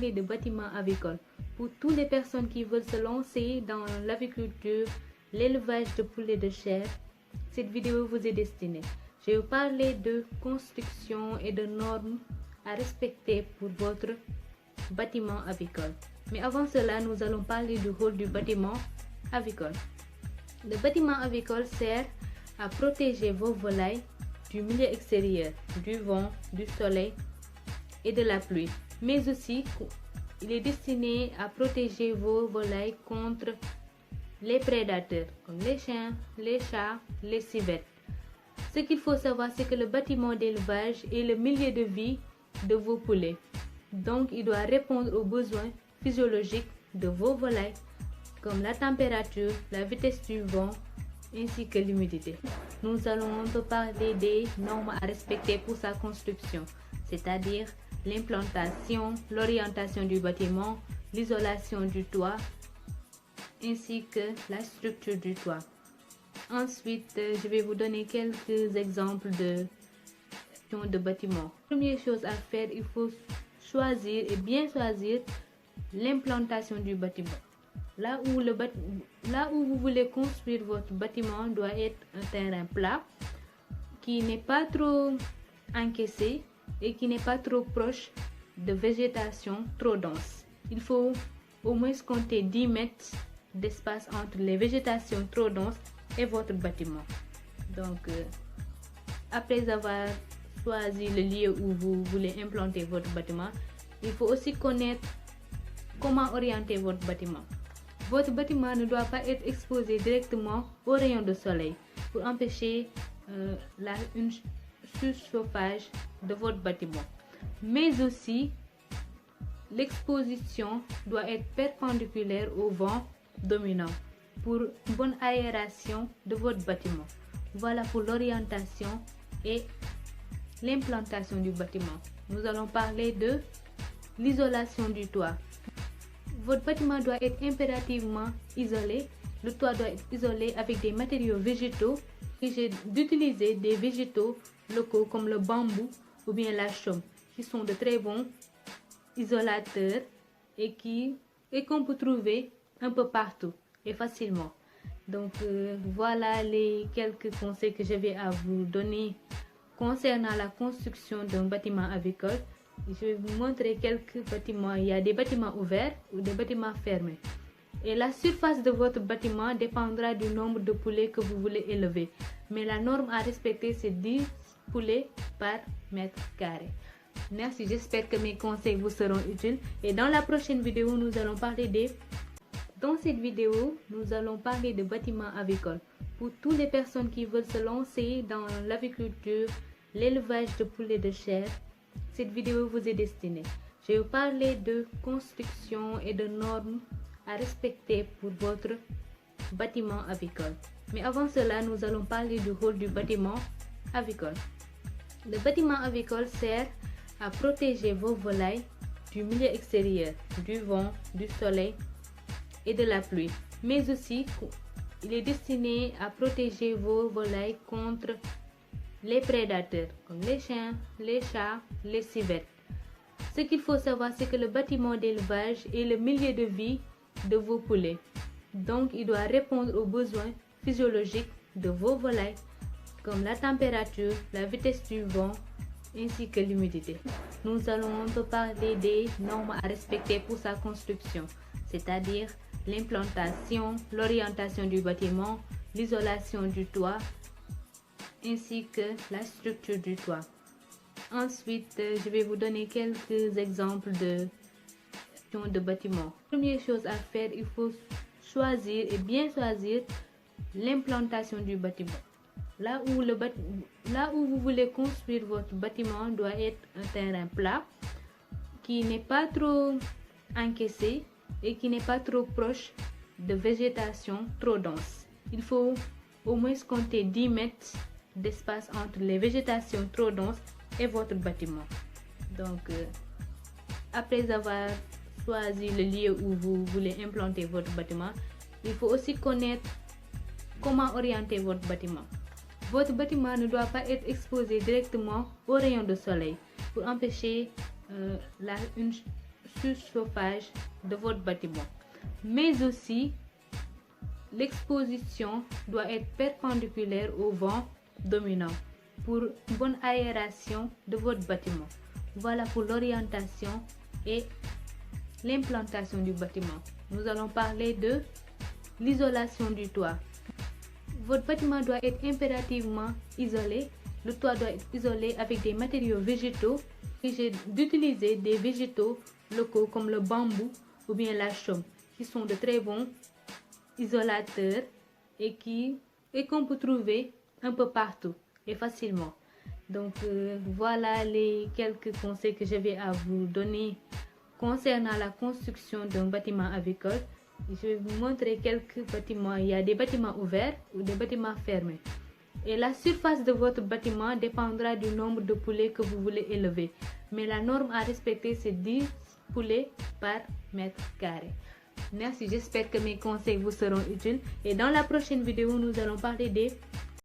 parler de bâtiments avicoles. Pour toutes les personnes qui veulent se lancer dans l'aviculture, l'élevage de poulets de chair, cette vidéo vous est destinée. Je vais vous parler de construction et de normes à respecter pour votre bâtiment avicole. Mais avant cela, nous allons parler du rôle du bâtiment avicole. Le bâtiment avicole sert à protéger vos volailles du milieu extérieur, du vent, du soleil et de la pluie. Mais aussi, il est destiné à protéger vos volailles contre les prédateurs comme les chiens, les chats, les civettes. Ce qu'il faut savoir, c'est que le bâtiment d'élevage est le milieu de vie de vos poulets. Donc, il doit répondre aux besoins physiologiques de vos volailles, comme la température, la vitesse du vent, ainsi que l'humidité. Nous allons un peu parler des normes à respecter pour sa construction, c'est-à-dire l'implantation, l'orientation du bâtiment, l'isolation du toit, ainsi que la structure du toit. Ensuite, je vais vous donner quelques exemples de bâtiments. Première chose à faire, il faut choisir et bien choisir l'implantation du bâtiment. Là où vous voulez construire votre bâtiment doit être un terrain plat qui n'est pas trop encaissé et qui n'est pas trop proche de végétation trop dense. Il faut au moins compter 10 mètres d'espace entre les végétations trop denses et votre bâtiment. Donc, après avoir choisi le lieu où vous voulez implanter votre bâtiment, il faut aussi connaître comment orienter votre bâtiment. Votre bâtiment ne doit pas être exposé directement aux rayons de soleil pour empêcher une surchauffage de votre bâtiment. Mais aussi, l'exposition doit être perpendiculaire au vent dominant pour une bonne aération de votre bâtiment. Voilà pour l'orientation et l'implantation du bâtiment. Nous allons parler de l'isolation du toit. Votre bâtiment doit être impérativement isolé. Le toit doit être isolé avec des matériaux végétaux. J'ai d'utiliser des végétaux locaux comme le bambou ou bien la chaume, qui sont de très bons isolateurs et qu'on peut trouver un peu partout et facilement. Donc voilà les quelques conseils que je vais à vous donner concernant la construction d'un bâtiment avicole. Je vais vous montrer quelques bâtiments. Il y a des bâtiments ouverts ou des bâtiments fermés. Et la surface de votre bâtiment dépendra du nombre de poulets que vous voulez élever. Mais la norme à respecter, c'est 10 poulets par mètre carré. Merci, j'espère que mes conseils vous seront utiles. Et dans la prochaine vidéo, nous allons parler Dans cette vidéo, nous allons parler de bâtiments avicoles. Pour toutes les personnes qui veulent se lancer dans l'aviculture, l'élevage de poulets de chair, cette vidéo vous est destinée. Je vais vous parler de construction et de normes à respecter pour votre bâtiment avicole. Mais avant cela, nous allons parler du rôle du bâtiment avicole. Le bâtiment avicole sert à protéger vos volailles du milieu extérieur, du vent, du soleil et de la pluie. Mais aussi, il est destiné à protéger vos volailles contre les prédateurs comme les chiens, les chats, les civettes. Ce qu'il faut savoir, c'est que le bâtiment d'élevage est le milieu de vie de vos poulets. Donc, il doit répondre aux besoins physiologiques de vos volailles, comme la température, la vitesse du vent, ainsi que l'humidité. Nous allons un peu parler des normes à respecter pour sa construction, c'est-à-dire l'implantation, l'orientation du bâtiment, l'isolation du toit, ainsi que la structure du toit. Ensuite, je vais vous donner quelques exemples de bâtiments. Première chose à faire, il faut choisir et bien choisir l'implantation du bâtiment. Là où vous voulez construire votre bâtiment doit être un terrain plat qui n'est pas trop encaissé et qui n'est pas trop proche de végétation trop dense. Il faut au moins compter 10 mètres d'espace entre les végétations trop denses et votre bâtiment. Donc, après avoir choisi le lieu où vous voulez implanter votre bâtiment, il faut aussi connaître comment orienter votre bâtiment. Votre bâtiment ne doit pas être exposé directement aux rayons de soleil pour empêcher une surchauffage de votre bâtiment. Mais aussi, l'exposition doit être perpendiculaire au vent dominant pour une bonne aération de votre bâtiment. Voilà pour l'orientation et l'implantation du bâtiment. Nous allons parler de l'isolation du toit. Votre bâtiment doit être impérativement isolé. Le toit doit être isolé avec des matériaux végétaux. J'ai d'utiliser des végétaux locaux comme le bambou ou bien la chaume, qui sont de très bons isolateurs et qu'on peut trouver un peu partout et facilement. Donc voilà les quelques conseils que je vais à vous donner concernant la construction d'un bâtiment avicole. Je vais vous montrer quelques bâtiments. Il y a des bâtiments ouverts ou des bâtiments fermés. Et la surface de votre bâtiment dépendra du nombre de poulets que vous voulez élever. Mais la norme à respecter, c'est 10 poulets par mètre carré. Merci, j'espère que mes conseils vous seront utiles. Et dans la prochaine vidéo, nous allons parler des